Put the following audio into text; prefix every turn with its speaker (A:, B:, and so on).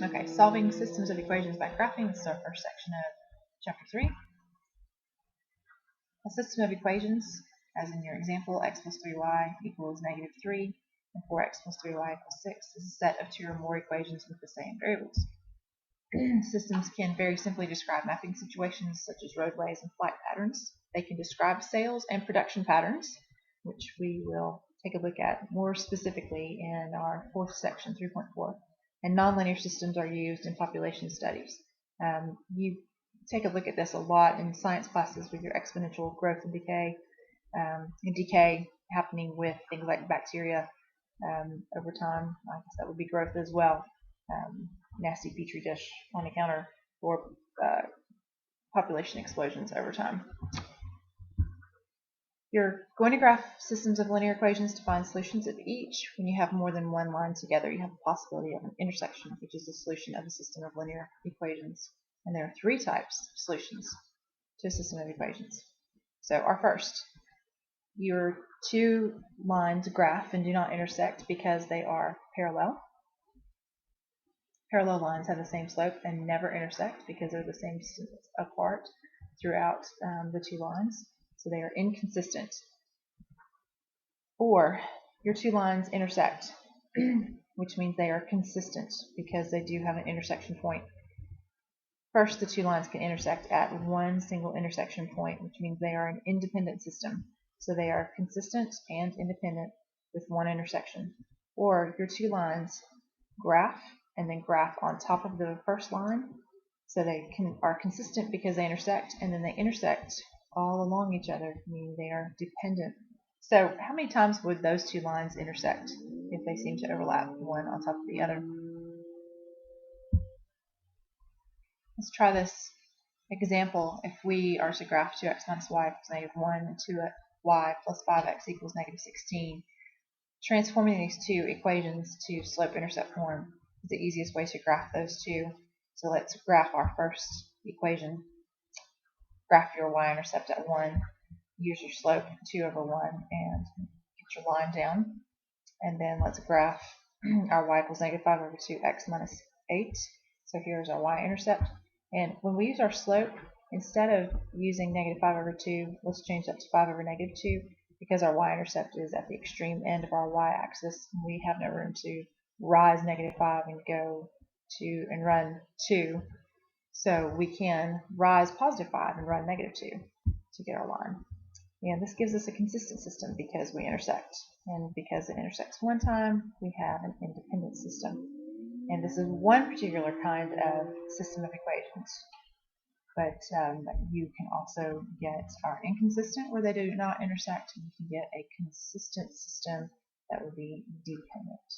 A: Okay, solving systems of equations by graphing. This is our first section of chapter 3. A system of equations, as in your example, x plus 3y equals negative 3, and 4x plus 3y equals 6, is a set of two or more equations with the same variables. Systems can very simply describe mapping situations such as roadways and flight patterns. They can describe sales and production patterns, which we will take a look at more specifically in our fourth section, 3.4. And nonlinear systems are used in population studies. You take a look at this a lot in science classes with your exponential growth and decay happening with things like bacteria over time. I guess that would be growth as well. Nasty petri dish on the counter for population explosions over time. You're going to graph systems of linear equations to find solutions of each. When you have more than one line together, you have the possibility of an intersection, which is the solution of a system of linear equations. And there are three types of solutions to a system of equations. So our first, your two lines graph and do not intersect because they are parallel. Parallel lines have the same slope and never intersect because they're the same distance apart throughout the two lines. So they are inconsistent. Or your two lines intersect, which means they are consistent because they do have an intersection point. First, the two lines can intersect at one single intersection point, which means they are an independent system. So they are consistent and independent with one intersection. Or your two lines graph and then graph on top of the first line. So they are consistent because they intersect, and then they intersect all along each other, meaning they are dependent. So how many times would those two lines intersect if they seem to overlap one on top of the other? Let's try this example. If we are to graph 2x minus y equals negative 1 and 2y plus 5x equals negative 16, transforming these two equations to slope-intercept form is the easiest way to graph those two. So let's graph our first equation. Graph your y-intercept at 1. Use your slope 2 over 1 and get your line down. And then let's graph our y equals negative 5 over 2x minus 8. So here's our y-intercept. And when we use our slope, instead of using negative 5 over 2, let's change that to 5 over negative 2 because our y-intercept is at the extreme end of our y-axis. We have no room to rise negative 5 and go to and run 2. So we can rise positive 5 and run negative 2 to get our line. And this gives us a consistent system because we intersect. And because it intersects one time, we have an independent system. And this is one particular kind of system of equations. But you can also get our inconsistent where they do not intersect, and you can get a consistent system that would be dependent.